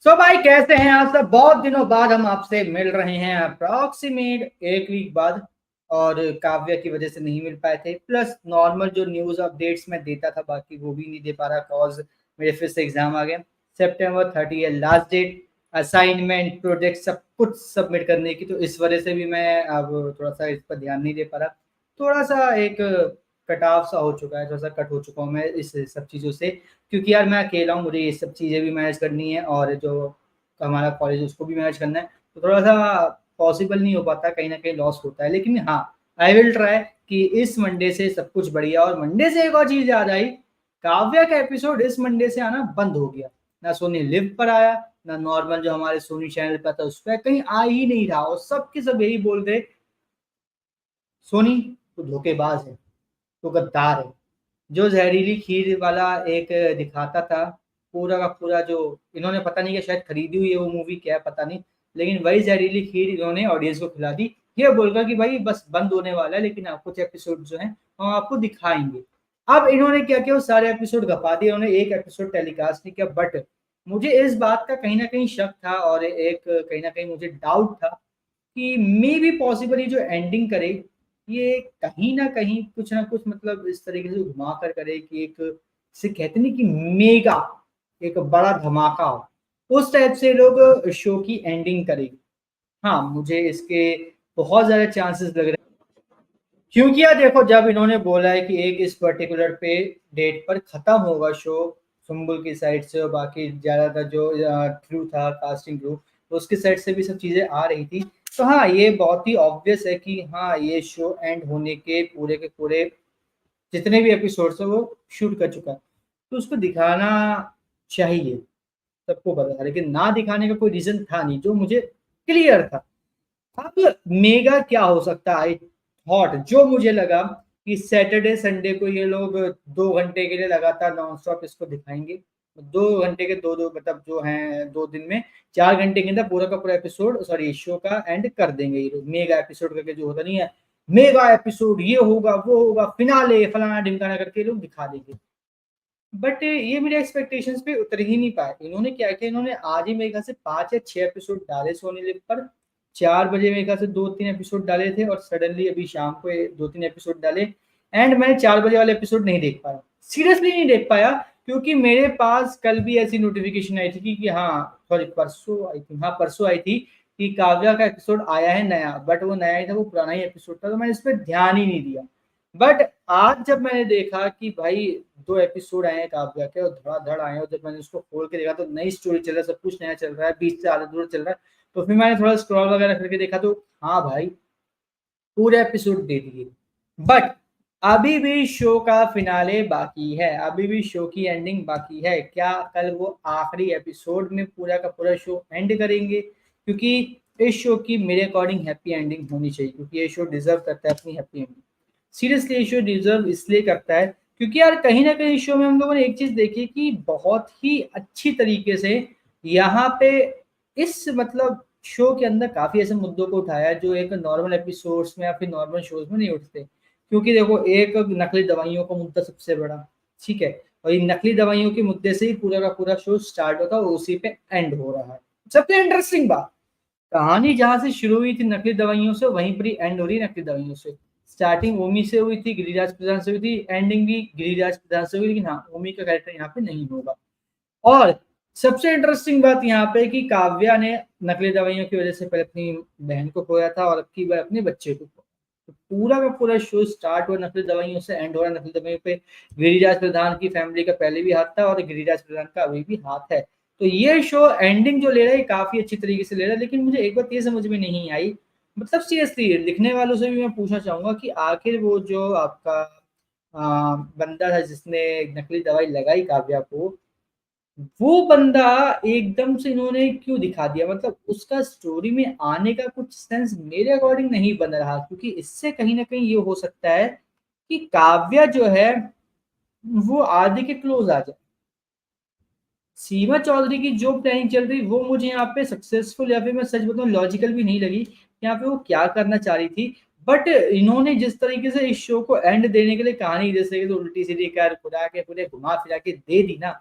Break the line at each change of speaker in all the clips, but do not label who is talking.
सो भाई कैसे हैं आप सब। बहुत दिनों बाद हम आपसे मिल रहे हैं, अप्रॉक्सीमेट एक वीक बाद। और काव्य की वजह से नहीं मिल पाए थे, प्लस नॉर्मल जो न्यूज अपडेट्स मैं देता था बाकी वो भी नहीं दे पा रहा, कॉज मेरे फिर से एग्जाम आ गए। September 30 है लास्ट डेट, असाइनमेंट प्रोजेक्ट सब कुछ सबमिट करने की, तो इस वजह से भी मैं अब थोड़ा सा इस पर ध्यान नहीं दे पा रहा। थोड़ा सा एक कटाव सा हो चुका है, थोड़ा सा कट हो चुका हूँ मैं इस सब चीज़ों से, क्योंकि यार मैं अकेला हूँ, मुझे ये सब चीज़ें भी मैनेज करनी है और जो हमारा कॉलेज उसको भी मैनेज करना है, तो थोड़ा सा पॉसिबल नहीं हो पाता, कहीं ना कहीं लॉस होता है। लेकिन हाँ, आई विल ट्राई कि इस मंडे से सब कुछ बढ़िया। और मंडे से एक और चीज़ याद आई, काव्या का एपिसोड इस मंडे से आना बंद हो गया। ना सोनी लिव पर आया, ना नॉर्मल जो हमारे सोनी चैनल पर था उस पर कहीं आ ही नहीं रहा, और सबके सब यही बोल रहे, सोनी तो धोखेबाज है, तो गद्दार है। जो जहरीली खीर वाला एक दिखाता था, पूरा का पूरा जो इन्होंने पता नहीं, कि शायद खरीदी हुई है वो मूवी, क्या है पता नहीं, लेकिन वही जहरीली खीर इन्होंने ऑडियंस को खिला दी, ये बोलकर कि भाई बस बंद होने वाला है, लेकिन आप कुछ एपिसोड जो हैं हम आपको दिखाएंगे। अब इन्होंने क्या किया, वो सारे एपिसोड घपा दिए, उन्होंने एक एपिसोड टेलीकास्ट नहीं किया। बट मुझे इस बात का कहीं ना कहीं शक था, और एक कहीं ना कहीं मुझे डाउट था कि मे बी पॉसिबली जो एंडिंग करे, ये कहीं ना कहीं कुछ ना कुछ मतलब इस तरीके से घुमा कर करे कि एक से कहते नहीं कि मेगा एक बड़ा धमाका हो, उस टाइप से लोग शो की एंडिंग करेंगे। हाँ, मुझे इसके बहुत ज्यादा चांसेस लग रहे हैं, क्योंकि यार देखो, जब इन्होंने बोला है कि एक इस पर्टिकुलर पे डेट पर खत्म होगा शो, सुम्बुल की साइड से और बाकी ज्यादातर जो क्रू था, कास्टिंग क्रू, तो उसकी साइड से भी सब चीजें आ रही थी। तो हाँ, ये बहुत ही ऑब्वियस है कि हाँ, ये शो एंड होने के पूरे जितने भी एपिसोड्स है वो शूट कर चुका है, तो उसको दिखाना चाहिए, सबको पता था, लेकिन ना दिखाने का कोई रीजन था नहीं जो मुझे क्लियर था। अब मेगा क्या हो सकता है, थॉट जो मुझे लगा कि सैटरडे संडे को ये लोग 2 घंटे के लिए लगातार नॉन स्टॉप इसको दिखाएंगे। 2 घंटे के दो दो मतलब जो हैं 2 दिन में 4 घंटे के अंदर पूरा का पूरा एपिसोड, सॉरी शो का एंड कर देंगे ये लोग। मेगा एपिसोड करके जो होता नहीं है, मेगा एपिसोड ये होगा वो होगा फिनाले फलाना ढिमकाना करके ये लोग दिखा देंगे। बट ये मेरे एक्सपेक्टेशंस पे उतर ही नहीं पाए। इन्होंने क्या किया, इन्होंने आज ही मेरे ख्याल से 5 या 6 एपिसोड डाले सोनी लिव पर। 4 बजे मेरे ख्याल से 2-3 एपिसोड डाले थे, और सडनली अभी शाम को 2-3 एपिसोड डाले। एंड मैंने 4 बजे वाले एपिसोड नहीं देख पाया, सीरियसली नहीं देख पाया, क्योंकि मेरे पास कल भी ऐसी नोटिफिकेशन आई थी कि हाँ, सॉरी परसों आई थी, हाँ परसों आई थी कि काव्या का एपिसोड आया है नया, बट वो नया ही था, वो पुराना ही एपिसोड था, तो मैंने इस पर ध्यान ही नहीं दिया। बट आज जब मैंने देखा कि भाई 2 एपिसोड आए हैं काव्या के और धड़ाधड़ आए हैं, और जब मैंने उसको खोल के देखा तो नई स्टोरी चल रहा है, सब कुछ नया चल रहा है, बीच से आधा दूर चल रहा है, तो फिर मैंने थोड़ा स्क्रॉल वगैरह करके देखा, तो हाँ भाई, पूरे एपिसोड दे दिए। बट अभी भी शो का फिनाले बाकी है, अभी भी शो की एंडिंग बाकी है। क्या कल वो आखिरी एपिसोड में पूरा का पूरा शो एंड करेंगे? क्योंकि इस शो की मेरे अकॉर्डिंग हैप्पी एंडिंग होनी चाहिए, क्योंकि ये शो डिजर्व करता है अपनी हैप्पी एंडिंग। सीरियसली ये शो डिजर्व इसलिए करता है क्योंकि यार कहीं ना कहीं शो में हम लोगों ने एक चीज देखी कि बहुत ही अच्छी तरीके से यहाँ पे इस मतलब शो के अंदर काफी ऐसे मुद्दों को उठाया जो एक नॉर्मल एपिसोड्स में या फिर नॉर्मल शोज में नहीं उठते। क्योंकि देखो, एक नकली दवाइयों का मुद्दा सबसे बड़ा, ठीक है, और ये नकली दवाइयों के मुद्दे से ही पूरा का पूरा शो स्टार्ट होता है और उसी पे एंड हो रहा है। सबसे इंटरेस्टिंग बात, कहानी जहां से शुरू हुई थी नकली दवाइयों से, वहीं पर ही एंड हो रही है नकली दवाइयों से। स्टार्टिंग ओमी से हुई थी, गिरिराज प्रधान से हुई थी, एंडिंग भी गिरिराज प्रधान से हुई, लेकिन हाँ, ओमी का कैरेक्टर यहाँ पे नहीं होगा। और सबसे इंटरेस्टिंग बात यहाँ पे कि काव्या ने नकली दवाइयों की वजह से पहले अपनी बहन को खोया था और अब की बार अपने बच्चे को खोया। तो पूरा का पूरा शो स्टार्ट हुआ नकली दवाइयों से, एंड हो रहा नकली दवाइयों पे। गिरिराज प्रधान की फैमिली का पहले भी हाथ था और गिरिराज प्रधान का अभी भी हाथ है। तो ये शो एंडिंग जो ले रहा है काफी अच्छी तरीके से ले रहा है, लेकिन मुझे एक बात ये समझ में नहीं आई, मतलब सीरियसली लिखने वालों से भी मैं पूछना चाहूंगा कि आखिर वो जो आपका बंदा था जिसने नकली दवाई लगाई काव्या को, वो बंदा एकदम से इन्होंने क्यों दिखा दिया? मतलब उसका स्टोरी में आने का कुछ सेंस मेरे अकॉर्डिंग नहीं बन रहा, क्योंकि इससे कहीं ना कहीं ये हो सकता है कि काव्या जो है वो आदि के क्लोज आ जाए। सीमा चौधरी की जो प्लानिंग चल रही वो मुझे यहाँ पे सक्सेसफुल, या फिर मैं सच बताऊं लॉजिकल भी नहीं लगी। यहाँ पे वो क्या करना चाह रही थी, बट इन्होंने जिस तरीके से इस शो को एंड देने के लिए कहानी जैसे कि तो उल्टी सीधी कर खुदा के पूरे घुमा फिरा के दे दी ना,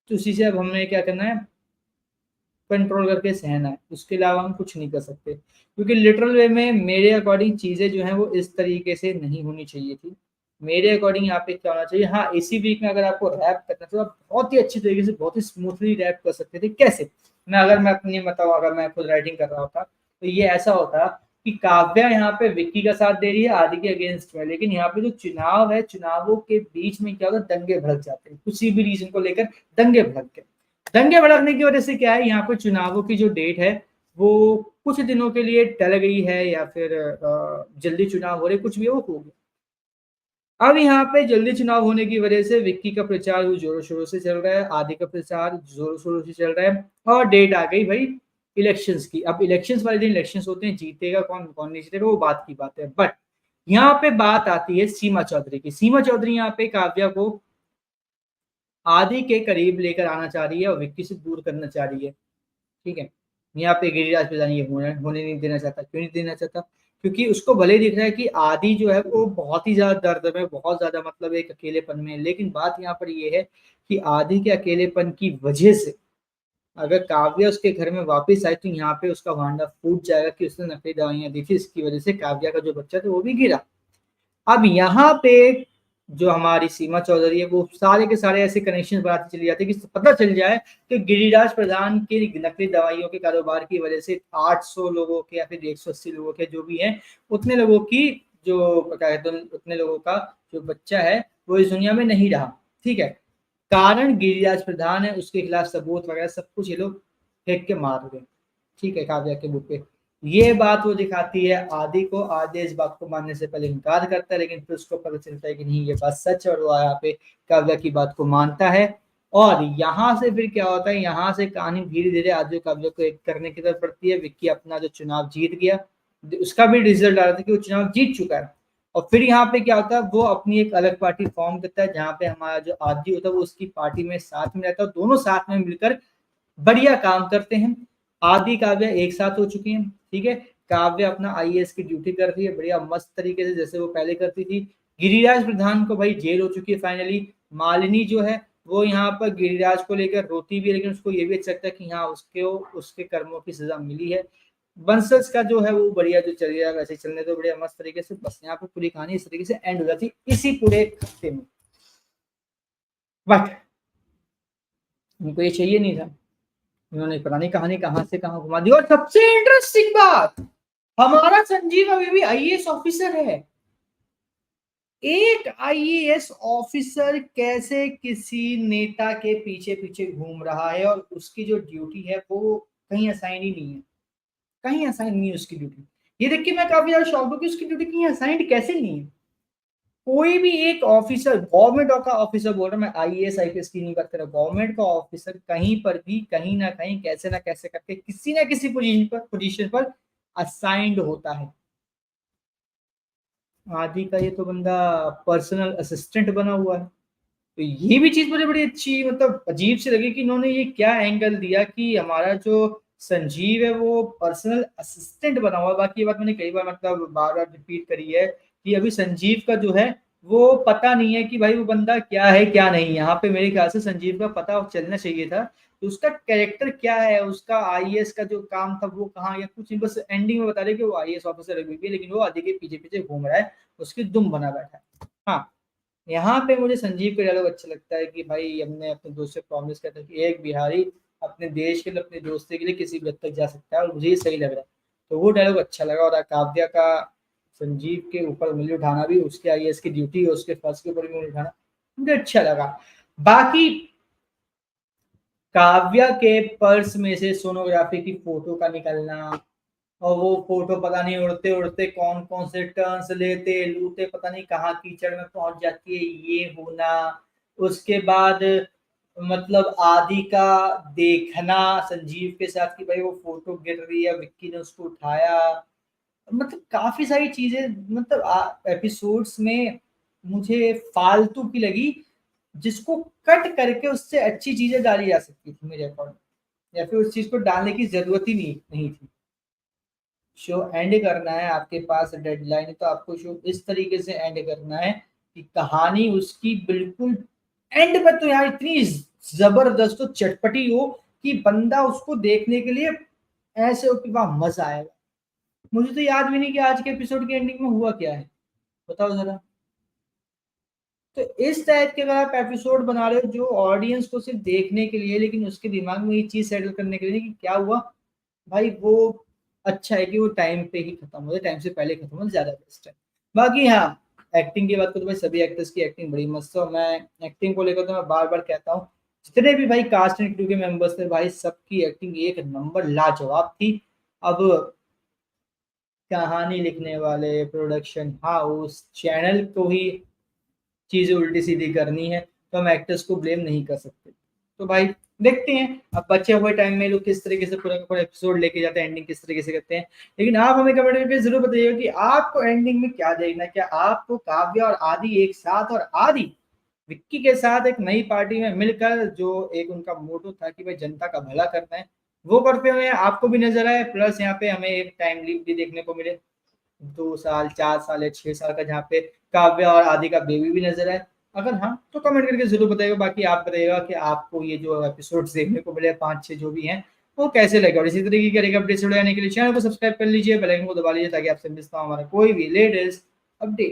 तो उसी से अब हमने क्या करना है, कंट्रोल करके सहना है, उसके अलावा हम कुछ नहीं कर सकते। क्योंकि लिटरल वे में मेरे अकॉर्डिंग चीजें जो है वो इस तरीके से नहीं होनी चाहिए थी। मेरे अकॉर्डिंग यहाँ पे क्या होना चाहिए, हाँ इसी वीक में अगर आपको रैप करना तो आप बहुत ही अच्छी तरीके से बहुत ही स्मूथली रैप कर सकते थे। कैसे, मैं अपनी बताऊँ, अगर मैं खुद राइटिंग कर रहा होता तो ये ऐसा होता कि काव्या यहाँ पे विक्की का साथ दे रही है आदि के अगेंस्ट में, लेकिन यहाँ पे जो चुनाव है, चुनावों के बीच में क्या होता है, दंगे भड़क जाते हैं किसी भी रीजन को लेकर। दंगे भड़क गए, दंगे भड़कने की वजह से क्या है, यहाँ पर चुनावों की जो डेट है वो कुछ दिनों के लिए टल गई है, या फिर जल्दी चुनाव हो रहे, कुछ भी हो गया। अब यहाँ पे जल्दी चुनाव होने की वजह से विक्की का प्रचार जोरों शोरों से चल रहा है, आदि का प्रचार जोरों शोरों से चल रहा है, और डेट आ गई भाई इलेक्शंस की। अब इलेक्शंस वाले दिन इलेक्शंस होते हैं, जीतेगा कौन कौन नहीं जीतेगा वो बात की बात है। बट यहाँ पे बात आती है सीमा चौधरी की। सीमा चौधरी यहाँ पे काव्या को आदि के करीब लेकर आना चाह रही है और विक्की से दूर करना चाह रही है। ठीक है, यहाँ पे गिरिराज प्रधान ये होने नहीं देना चाहता। क्यों नहीं देना चाहता, क्योंकि उसको भले दिख रहा है कि आदि जो है वो बहुत ही ज्यादा दर्द में, बहुत ज्यादा मतलब एक अकेलेपन में है, लेकिन बात यहाँ पर ये है कि आदि के अकेलेपन की वजह से अगर काव्या उसके घर में वापस आई तो यहाँ पे उसका भांडा फूट जाएगा कि उसने नकली दवाइयां दी थी, इसकी वजह से काव्या का जो बच्चा था वो भी गिरा। अब यहाँ पे जो हमारी सीमा चौधरी है वो सारे के सारे ऐसे कनेक्शन बनाती चली जाती है कि पता चल जाए कि गिरिराज प्रधान की नकली दवाइयों के कारोबार की वजह से 800 लोगों के या फिर 180 लोगों के जो भी हैं, उतने लोगों की जो क्या कहते हैं, उतने लोगों का जो बच्चा है वो इस दुनिया में नहीं रहा। ठीक है, कारण गिरिराज प्रधान है, उसके खिलाफ सबूत वगैरह सब कुछ ये लोग फेंक के मार गए। ठीक है, काव्या के बुक पे ये बात वो दिखाती है आदि को। आदि इस बात को मानने से पहले इनकार करता है, लेकिन फिर उसको पता चलता है कि नहीं ये बात सच है, और वो यहाँ पे काव्या की बात को मानता है। और यहाँ से फिर क्या होता है, यहाँ से कहानी धीरे धीरे आदि काव्या को एक करने की तरफ बढ़ती है। विक्की अपना जो चुनाव जीत गया, उसका भी रिजल्ट आ रहा था कि वो चुनाव जीत चुका है। और फिर यहाँ पे क्या होता है, वो अपनी एक अलग पार्टी फॉर्म करता है, जहाँ पे हमारा जो आदि होता है वो उसकी पार्टी में साथ में रहता है, दोनों साथ में मिलकर बढ़िया काम करते हैं। आदि काव्या एक साथ हो चुकी हैं। ठीक है, काव्या अपना आईएएस की ड्यूटी कर रही है बढ़िया मस्त तरीके से, जैसे वो पहले करती थी। गिरिराज प्रधान को भाई जेल हो चुकी है फाइनली। मालिनी जो है वो यहाँ पर गिरिराज को लेकर रोती भी है, लेकिन उसको ये भी अच्छा लगता है कि हाँ उसके उसके कर्मों की सजा मिली है। बंसल्स का जो है वो बढ़िया जो चल रहा है वैसे चलने तो बढ़िया मस्त तरीके से। बस यहाँ पे पूरी कहानी इस तरीके से एंड हो जाती इसी पूरे हफ्ते में। बट उनको ये चाहिए नहीं था, उन्होंने पता नहीं कहानी कहां से कहां घुमा दी। और सबसे इंटरेस्टिंग बात, हमारा संजीव अभी भी आईएएस ऑफिसर है। एक आईएएस ऑफिसर कैसे किसी नेता के पीछे पीछे घूम रहा है, और उसकी जो ड्यूटी है वो कहीं असाइन ही नहीं है, कहीं असाइन नहीं है उसकी ड्यूटी। ये देख के मैं काफी ज्यादा शॉक हूँ कि उसकी ड्यूटी कहीं असाइंड कैसे नहीं है। कोई भी एक ऑफिसर, गवर्नमेंट का ऑफिसर बोल रहा हूं मैं, आईएएस आईपीएस की नहीं बात कर रहा, गवर्नमेंट का ऑफिसर कहीं पर भी कहीं ना कहीं कैसे ना कैसे करके किसी ना किसी पोजीशन पर असाइंड होता है। आदि का ये तो बंदा पर्सनल असिस्टेंट बना हुआ है। तो ये भी चीज मुझे बड़ी अच्छी मतलब अजीब सी लगी कि इन्होंने ये क्या एंगल दिया कि हमारा जो संजीव है वो पर्सनल असिस्टेंट बना हुआ है। बाकी ये बात मैंने कई बार मतलब बार बार रिपीट करी है कि अभी संजीव का जो है वो पता नहीं है कि भाई वो बंदा क्या है क्या नहीं। यहाँ पे मेरे ख्याल से संजीव का पता चलना चाहिए था कि उसका कैरेक्टर क्या है, उसका आईएएस का जो काम था वो कहाँ, या कुछ नहीं, बस एंडिंग में बता रहे कि वो आईएएस ऑफिसर अभी भी, लेकिन वो आदि के पीछे पीछे घूम रहा है, उसकी दुम बना बैठा है। हाँ, यहाँ पे मुझे संजीव का डायलॉग अच्छा लगता है कि भाई हमने अपने दोस्त से प्रॉमिस किया था कि एक बिहारी अपने देश के लिए, अपने दोस्ती के लिए किसी भी हद तक जा सकता है, और मुझे ये सही लग रहा है। तो वो डायलॉग अच्छा लगा। और काव्या का संजीव के ऊपर उंगली उठाना भी, उसके आईएएस की ड्यूटी है, उसके फर्ज के ऊपर भी उंगली उठाना मुझे अच्छा लगा। बाकी काव्या के पर्स में से सोनोग्राफी की फोटो का निकलना, और वो फोटो पता नहीं उड़ते उड़ते कौन कौन से टर्न्स लेते लूते पता नहीं कहाँ कीचड़ में पहुंच जाती है, ये होना। उसके बाद मतलब आदि का देखना संजीव के साथ कि भाई वो फोटो गिर रही है, विक्की ने उसको उठाया, मतलब काफी सारी चीजें मतलब एपिसोड्स में मुझे फालतू की लगी, जिसको कट करके उससे अच्छी चीजें डाली जा सकती थी मेरे अकॉर्डिंग, या फिर उस चीज को डालने की जरूरत ही नहीं थी। शो एंड करना है, आपके पास डेडलाइन है तो आपको शो इस तरीके से एंड करना है कि कहानी उसकी बिल्कुल एंड में तो यार इतनी जबरदस्त तो चटपटी हो कि बंदा उसको देखने के लिए ऐसे हो कि वाह मजा आएगा। मुझे तो याद भी नहीं कि आज के एपिसोड की एंडिंग में हुआ क्या है, बताओ जरा। तो इस टाइप के अगर आप एपिसोड बना रहे हो जो ऑडियंस को सिर्फ देखने के लिए, लेकिन उसके दिमाग में ये चीज सेटल करने के लिए कि क्या हुआ, भाई वो अच्छा है कि वो टाइम पे ही खत्म हो जाए, टाइम से पहले खत्म हो, ज्यादा बेस्ट है। बाकी हाँ, एक्टिंग की बात करूँ तो भाई सभी एक्टर्स की एक्टिंग बड़ी मस्त है, और मैं एक्टिंग को लेकर तो मैं बार बार कहता हूँ, जितने भी भाई कास्ट एंड क्रू के मेंबर्स थे भाई, सबकी एक्टिंग एक नंबर लाजवाब थी। अब कहानी लिखने वाले, प्रोडक्शन हाउस, चैनल को ही चीजें उल्टी सीधी करनी है, तो हम एक्टर्स को ब्लेम नहीं कर सकते। तो भाई देखते हैं अब बचे हुए टाइम में लोग किस तरीके से पूरा का पूरा एपिसोड लेके जाते हैं, एंडिंग किस तरीके से करते हैं। लेकिन आप हमें कमेंट करके जरूर बताइएगा कि आपको एंडिंग में क्या देखना है। क्या आपको काव्य और आदि एक साथ, और आदि विक्की के साथ एक नई पार्टी में मिलकर, जो एक उनका मोटो था कि भाई जनता का भला करना है, वो करते हुए आपको भी नजर आए, प्लस यहाँ पे हमें एक टाइम लीप भी देखने को मिले, 2 साल 4 साल या 6 साल का, जहाँ पे काव्या और आदि का बेबी भी नजर आए। अगर हाँ तो कमेंट करके जरूर बताइएगा। बाकी आप बताइएगा कि आपको ये जो एपिसोड्स देखने को मिले 5-6 जो भी हैं, वो कैसे लगे, और इसी तरीके के अपडेट्स जाने के लिए चैनल को सब्सक्राइब कर लीजिए, बेल आइकन को दबा लीजिए, ताकि आपसे मिस ना हो हमारा कोई भी लेटेस्ट अपडेट।